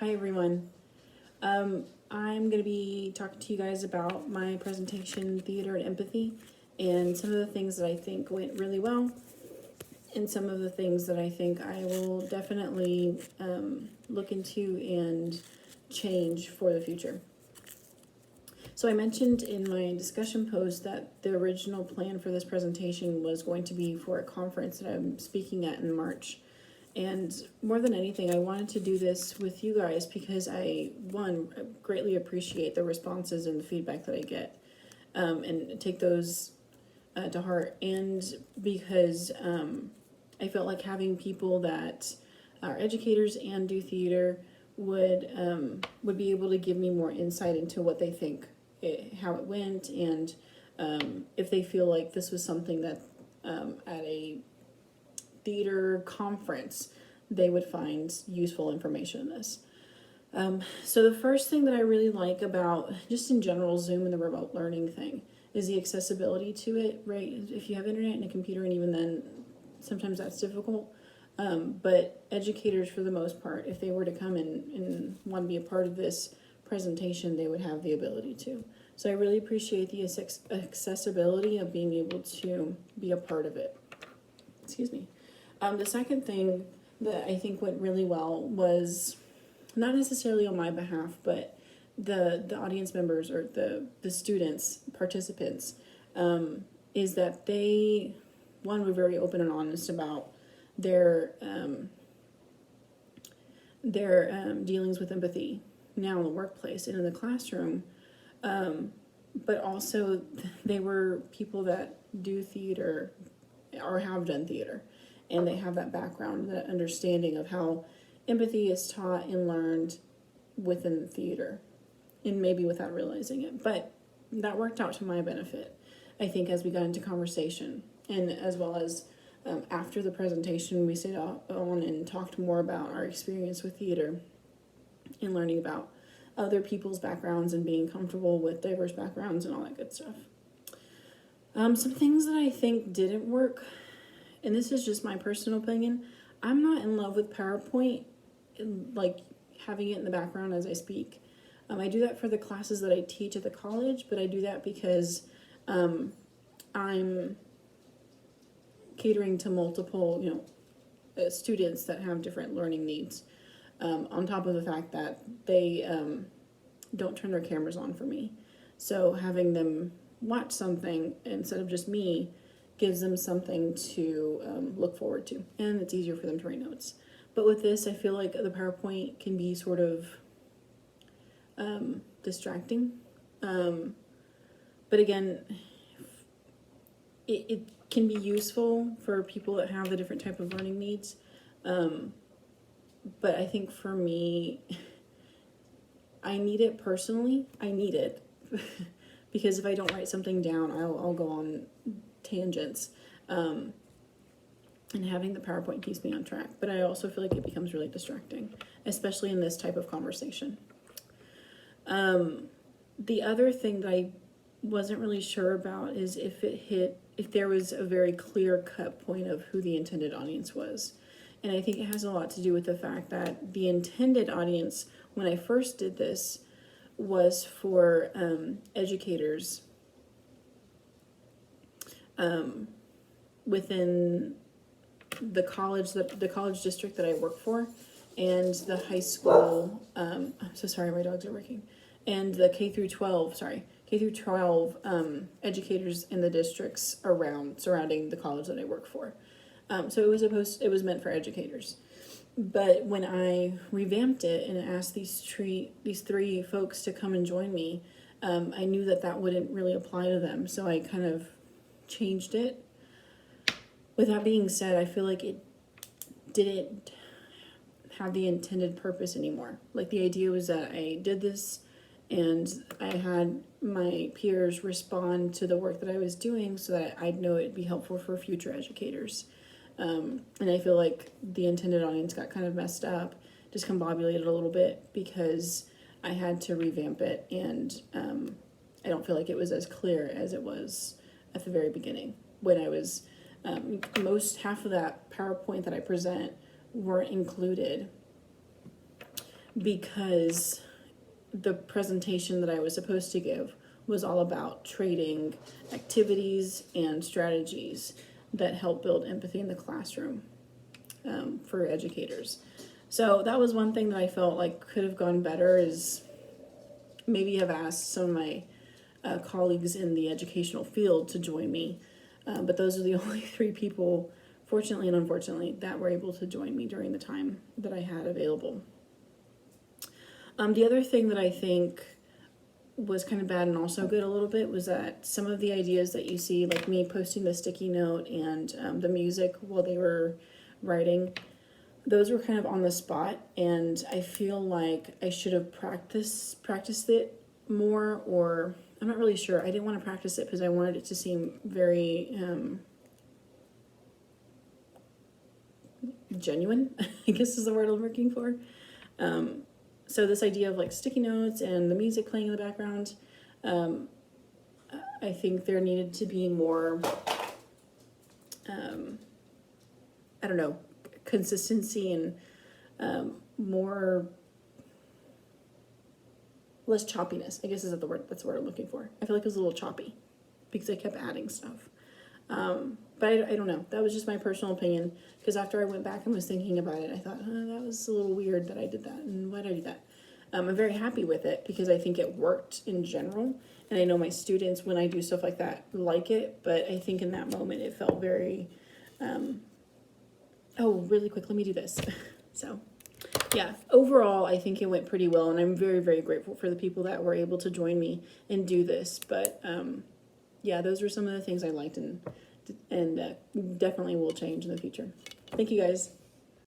Hi everyone. I'm going to be talking to you guys about my presentation, Theater and Empathy, and some of the things that I think went really well, and some of the things that I think I will definitely look into and change for the future. So I mentioned in my discussion post that the original plan for this presentation was going to be for a conference that I'm speaking at in March. And more than anything, I wanted to do this with you guys because one, greatly appreciate the responses and the feedback that I get, and take those to heart. And because I felt like having people that are educators and do theater would be able to give me more insight into what they think, how it went, and if they feel like this was something that at a theater conference they would find useful information in this. So the first thing that I really like about just in general Zoom and the remote learning thing is the accessibility to it, right? If you have internet and a computer, and even then sometimes that's difficult, but educators for the most part, if they were to come and want to be a part of this presentation, they would have the ability to. So I really appreciate the accessibility of being able to be a part of it. Excuse me. The second thing that I think went really well was not necessarily on my behalf, but the audience members or the students, participants, is that they, one, were very open and honest about their dealings with empathy now in the workplace and in the classroom, but also they were people that do theater or have done theater, and they have that background, that understanding of how empathy is taught and learned within theater, and maybe without realizing it. But that worked out to my benefit, I think, as we got into conversation, and as well as after the presentation, we stayed on and talked more about our experience with theater and learning about other people's backgrounds and being comfortable with diverse backgrounds and all that good stuff. Some things that I think didn't work, and this is just my personal opinion, I'm not in love with PowerPoint, like having it in the background as I speak. I do that for the classes that I teach at the college, but I do that because I'm catering to multiple, students that have different learning needs. On top of the fact that they don't turn their cameras on for me. So having them watch something instead of just me gives them something to look forward to, and it's easier for them to write notes. But with this, I feel like the PowerPoint can be sort of distracting. But again, it can be useful for people that have the different type of learning needs. But I think for me, I need it personally. I need it because if I don't write something down, I'll go on tangents. And having the PowerPoint keeps me on track. But I also feel like it becomes really distracting, especially in this type of conversation. The other thing that I wasn't really sure about is if there was a very clear cut point of who the intended audience was. And I think it has a lot to do with the fact that the intended audience, when I first did this, was for educators within the college district that I work for, and the high school. I'm so sorry, my dogs are working, and the K through 12 educators in the districts surrounding the college that I work for. So it was meant for educators. But when I revamped it and asked these three folks to come and join me, I knew that wouldn't really apply to them. So I kind of changed it. With that being said, I feel like it didn't have the intended purpose anymore. Like, the idea was that I did this and I had my peers respond to the work that I was doing so that I'd know it'd be helpful for future educators. And I feel like the intended audience got kind of messed up, discombobulated a little bit, because I had to revamp it, and I don't feel like it was as clear as it was at the very beginning when I was, half of that PowerPoint that I present weren't included because the presentation that I was supposed to give was all about trading activities and strategies that help build empathy in the classroom, for educators. So that was one thing that I felt like could have gone better, is maybe have asked some of my colleagues in the educational field to join me. But those are the only three people, fortunately and unfortunately, that were able to join me during the time that I had available. The other thing that I think was kind of bad and also good a little bit was that some of the ideas that you see, like me posting the sticky note and the music while they were writing, those were kind of on the spot, and I feel like I should have practiced it more, or I'm not really sure. I didn't want to practice it because I wanted it to seem very genuine, I guess is the word I'm looking for. So this idea of like sticky notes and the music playing in the background, I think there needed to be more, I don't know, consistency and more, less choppiness, I guess is that the word, that's the word I'm looking for. I feel like it was a little choppy because I kept adding stuff. But I don't know, that was just my personal opinion, because after I went back and was thinking about it, I thought, that was a little weird that I did that, and why did I do that? I'm very happy with it because I think it worked in general, and I know my students, when I do stuff like that, like it, but I think in that moment it felt very, oh, really quick, let me do this. So, yeah, overall, I think it went pretty well, and I'm very, very grateful for the people that were able to join me and do this, but, yeah, those were some of the things I liked, and definitely will change in the future. Thank you, guys.